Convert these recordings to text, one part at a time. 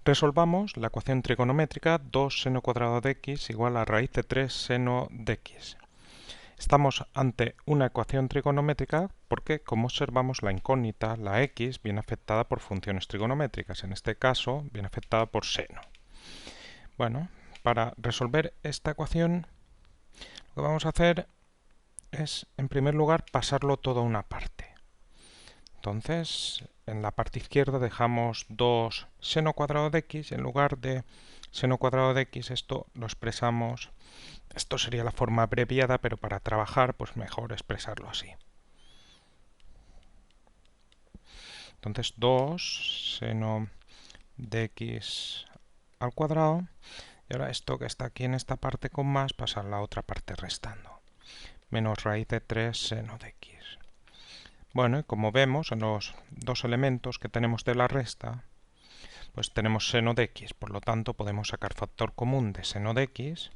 Resolvamos la ecuación trigonométrica 2 seno cuadrado de x igual a raíz de 3 seno de x. Estamos ante una ecuación trigonométrica porque, como observamos, la incógnita, la x, viene afectada por funciones trigonométricas. En este caso, viene afectada por seno. Bueno, para resolver esta ecuación, lo que vamos a hacer es, en primer lugar, pasarlo todo a una parte. Entonces, en la parte izquierda dejamos 2 seno cuadrado de x. En lugar de seno cuadrado de x, esto lo expresamos. Esto sería la forma abreviada, pero para trabajar, pues mejor expresarlo así. Entonces, 2 seno de x al cuadrado. Y ahora esto que está aquí en esta parte con más, pasa a la otra parte restando. Menos raíz de 3 seno de x. Bueno, y como vemos en los dos elementos que tenemos de la resta, pues tenemos seno de x. Por lo tanto, podemos sacar factor común de seno de x,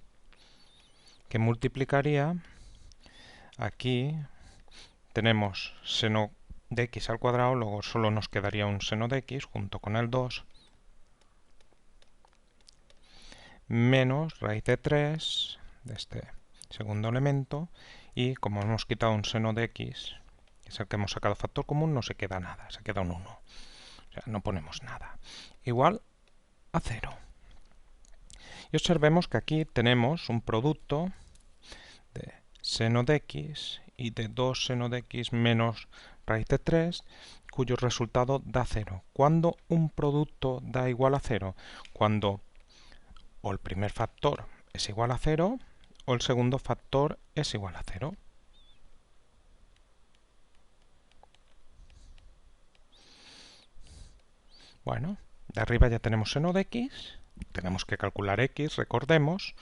que multiplicaría. Aquí tenemos seno de x al cuadrado, luego solo nos quedaría un seno de x junto con el 2, menos raíz de 3 de este segundo elemento, y como hemos quitado un seno de x, que es el que hemos sacado factor común, no se queda nada, se queda un 1. O sea, no ponemos nada. Igual a 0. Y observemos que aquí tenemos un producto de seno de x y de 2 seno de x menos raíz de 3, cuyo resultado da 0. ¿Cuándo un producto da igual a 0? Cuando o el primer factor es igual a 0 o el segundo factor es igual a 0. Bueno, de arriba ya tenemos seno de x, tenemos que calcular x, recordemos.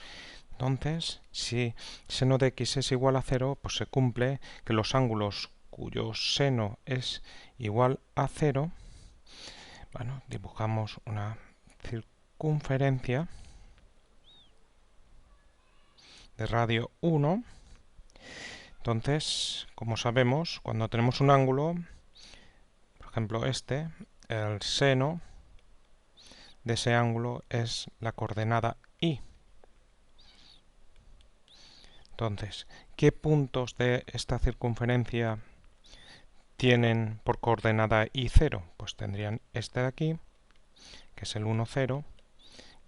Entonces, si seno de x es igual a 0, pues se cumple que los ángulos cuyo seno es igual a 0, bueno, dibujamos una circunferencia de radio 1. Entonces, como sabemos, cuando tenemos un ángulo, por ejemplo este, el seno de ese ángulo es la coordenada y. Entonces, ¿qué puntos de esta circunferencia tienen por coordenada y 0? Pues tendrían este de aquí, que es el 1, 0,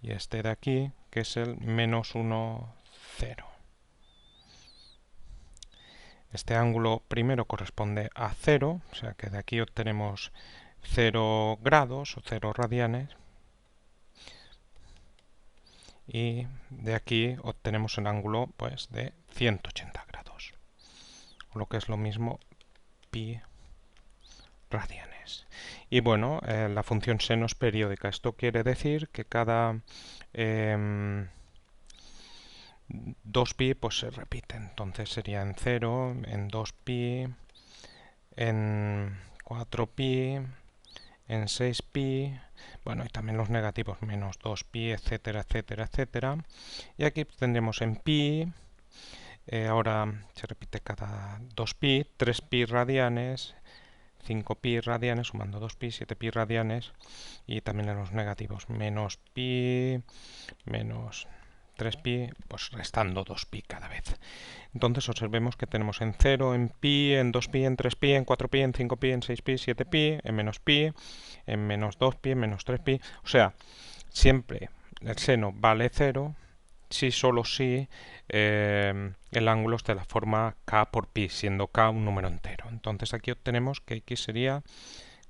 y este de aquí, que es el menos 1, 0. Este ángulo primero corresponde a 0, o sea que de aquí obtenemos 0 grados o 0 radianes, y de aquí obtenemos el ángulo pues de 180 grados, o lo que es lo mismo pi radianes. Y bueno, la función seno es periódica. Esto quiere decir que cada 2pi pues se repite. Entonces sería en 0, en 2pi, en 4pi, en 6pi, bueno, y también los negativos, menos 2pi, etcétera, etcétera, etcétera. Y aquí tendremos en pi, ahora se repite cada 2pi, 3pi radianes, 5pi radianes, sumando 2pi, 7pi radianes, y también en los negativos, menos pi, menos 3pi, pues restando 2pi cada vez. Entonces observemos que tenemos en 0, en pi, en 2pi, en 3pi, en 4pi, en 5pi, en 6pi, 7pi, en menos pi, en menos 2pi, en menos 3pi. O sea, siempre el seno vale 0, si solo si el ángulo es de la forma k por pi, siendo k un número entero. Entonces aquí obtenemos que x sería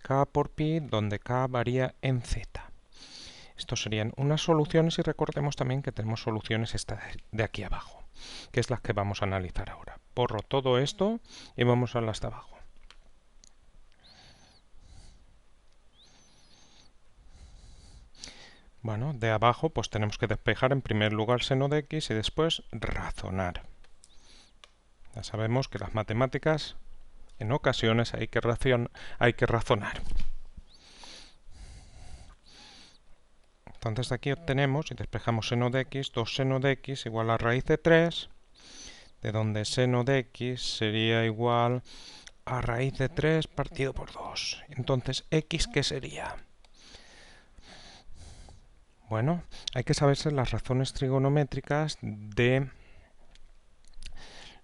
k por pi, donde k varía en z. Estos serían unas soluciones, y recordemos también que tenemos soluciones esta de aquí abajo, que es las que vamos a analizar ahora. Borro todo esto y vamos a las de abajo. Bueno, de abajo pues tenemos que despejar en primer lugar seno de x y después razonar. Ya sabemos que las matemáticas en ocasiones hay que razonar. Entonces de aquí obtenemos, y despejamos seno de x, 2 seno de x igual a raíz de 3, de donde seno de x sería igual a raíz de 3 partido por 2. Entonces, ¿x qué sería? Bueno, hay que saberse las razones trigonométricas de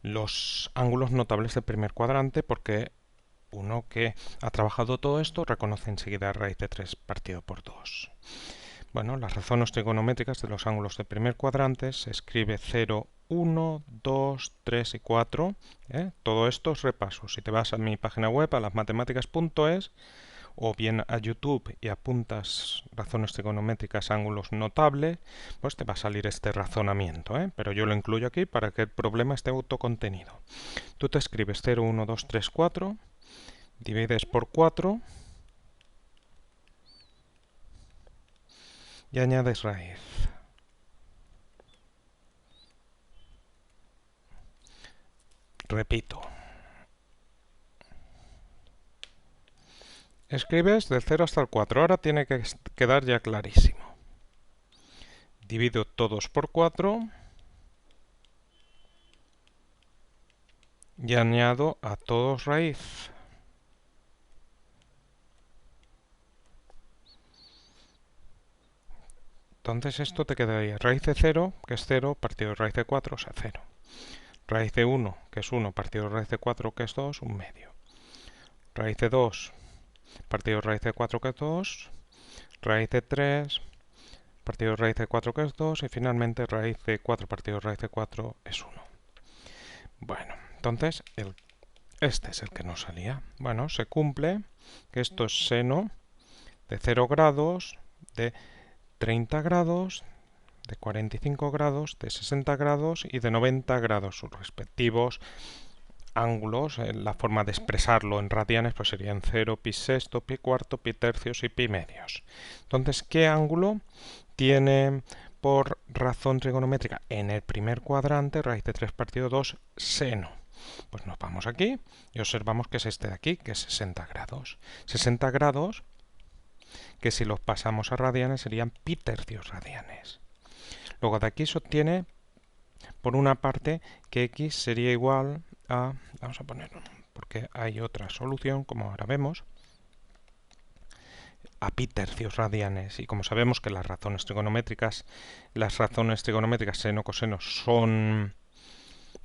los ángulos notables del primer cuadrante, porque uno que ha trabajado todo esto reconoce enseguida raíz de 3 partido por 2. Bueno, las razones trigonométricas de los ángulos del primer cuadrante se escribe 0, 1, 2, 3 y 4. Todo esto es repaso. Si te vas a mi página web, a lasmatemáticas.es, o bien a YouTube y apuntas razones trigonométricas ángulos notables, pues te va a salir este razonamiento, pero yo lo incluyo aquí para que el problema esté autocontenido. Tú te escribes 0, 1, 2, 3, 4, divides por 4 y añades raíz. Repito. Escribes del 0 hasta el 4. Ahora tiene que quedar ya clarísimo. Divido todos por 4 y añado a todos raíz. Entonces esto te quedaría raíz de 0, que es 0, partido de raíz de 4, o sea 0. Raíz de 1, que es 1, partido de raíz de 4, que es 2, un medio. Raíz de 2, partido de raíz de 4, que es 2. Raíz de 3, partido de raíz de 4, que es 2. Y finalmente raíz de 4, partido de raíz de 4, es 1. Bueno, entonces este es el que nos salía. Bueno, se cumple que esto es seno de 0 grados, de 30 grados, de 45 grados, de 60 grados y de 90 grados, sus respectivos ángulos. La forma de expresarlo en radianes pues serían 0, pi sexto, pi cuarto, pi tercios y pi medios. Entonces, ¿qué ángulo tiene por razón trigonométrica en el primer cuadrante raíz de 3 partido 2 seno? Pues nos vamos aquí y observamos que es este de aquí, que es 60 grados. 60 grados, que si los pasamos a radianes serían pi tercios radianes. Luego de aquí se obtiene, por una parte, que x sería igual a, vamos a ponerlo, porque hay otra solución, como ahora vemos, a pi tercios radianes. Y como sabemos que las razones trigonométricas seno, coseno, son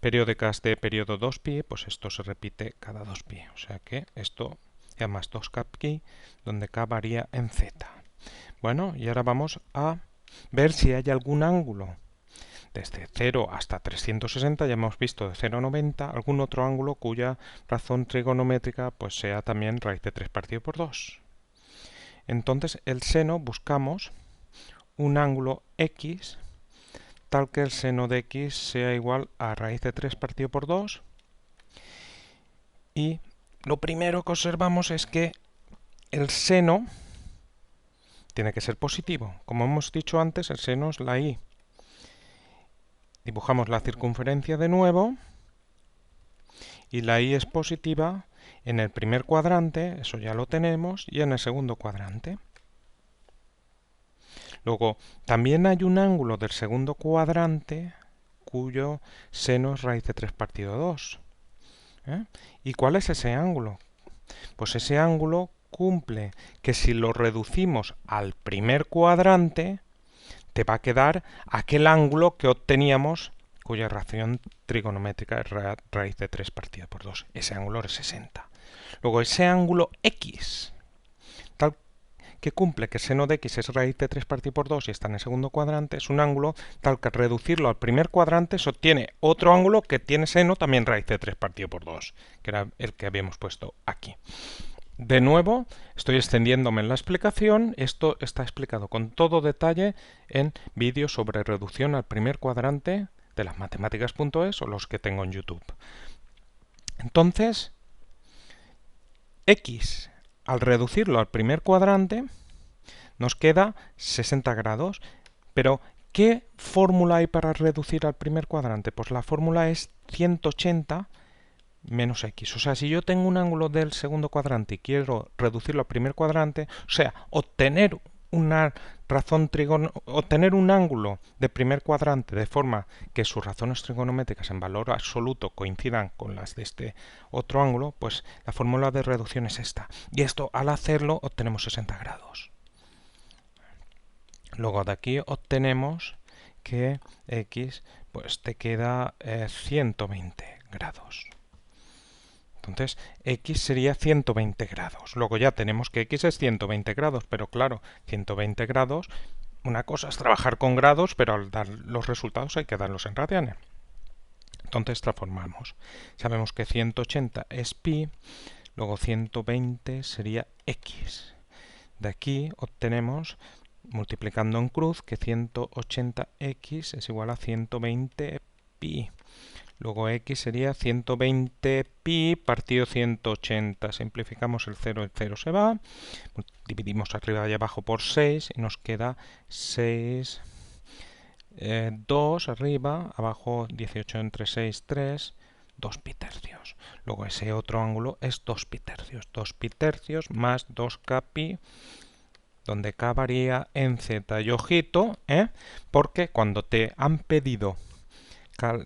periódicas de periodo 2pi, pues esto se repite cada 2pi. O sea que esto ya más 2k, donde k varía en z. Bueno, y ahora vamos a ver si hay algún ángulo desde 0 hasta 360, ya hemos visto de 0 a 90, algún otro ángulo cuya razón trigonométrica pues sea también raíz de 3 partido por 2. Entonces el seno buscamos un ángulo x tal que el seno de x sea igual a raíz de 3 partido por 2. Y lo primero que observamos es que el seno tiene que ser positivo. Como hemos dicho antes, el seno es la y. Dibujamos la circunferencia de nuevo y la y es positiva en el primer cuadrante, eso ya lo tenemos, y en el segundo cuadrante. Luego, también hay un ángulo del segundo cuadrante cuyo seno es raíz de 3 partido 2. ¿Y cuál es ese ángulo? Pues ese ángulo cumple que si lo reducimos al primer cuadrante, te va a quedar aquel ángulo que obteníamos cuya razón trigonométrica es raíz de 3 partido por 2. Ese ángulo es 60. Luego ese ángulo x, tal que cumple que seno de x es raíz de 3 partido por 2 y está en el segundo cuadrante, es un ángulo tal que al reducirlo al primer cuadrante se obtiene otro ángulo que tiene seno también raíz de 3 partido por 2, que era el que habíamos puesto aquí. De nuevo, estoy extendiéndome en la explicación. Esto está explicado con todo detalle en vídeos sobre reducción al primer cuadrante de lasmatemáticas.es o los que tengo en YouTube. Entonces, x, al reducirlo al primer cuadrante, nos queda 60 grados. Pero, ¿qué fórmula hay para reducir al primer cuadrante? Pues la fórmula es 180 menos x. O sea, si yo tengo un ángulo del segundo cuadrante y quiero reducirlo al primer cuadrante, o sea, obtener un ángulo de primer cuadrante de forma que sus razones trigonométricas en valor absoluto coincidan con las de este otro ángulo, pues la fórmula de reducción es esta. Y esto, al hacerlo, obtenemos 60 grados. Luego de aquí obtenemos que x pues te queda 120 grados. Entonces, x sería 120 grados. Luego ya tenemos que x es 120 grados, pero claro, 120 grados, una cosa es trabajar con grados, pero al dar los resultados hay que darlos en radianes. Entonces transformamos. Sabemos que 180 es pi, luego 120 sería x. De aquí obtenemos, multiplicando en cruz, que 180x es igual a 120 pi. Luego x sería 120 pi partido 180. Simplificamos el 0 se va. Dividimos arriba y abajo por 6 y nos queda 6, 2 arriba, abajo 18 entre 6, 3, 2 pi tercios. Luego ese otro ángulo es 2 pi tercios. 2 pi tercios más 2k pi, donde k varía en z. Y ojito, porque cuando te han pedido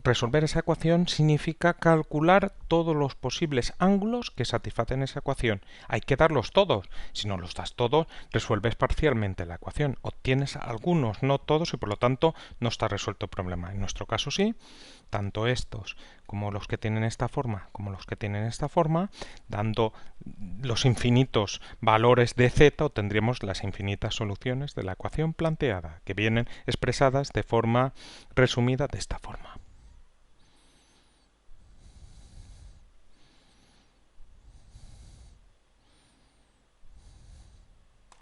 resolver esa ecuación significa calcular todos los posibles ángulos que satisfacen esa ecuación. Hay que darlos todos. Si no los das todos, resuelves parcialmente la ecuación. Obtienes algunos, no todos, y por lo tanto no está resuelto el problema. En nuestro caso sí, tanto estos como los que tienen esta forma, como los que tienen esta forma, dando los infinitos valores de z, obtendríamos las infinitas soluciones de la ecuación planteada, que vienen expresadas de forma resumida de esta forma.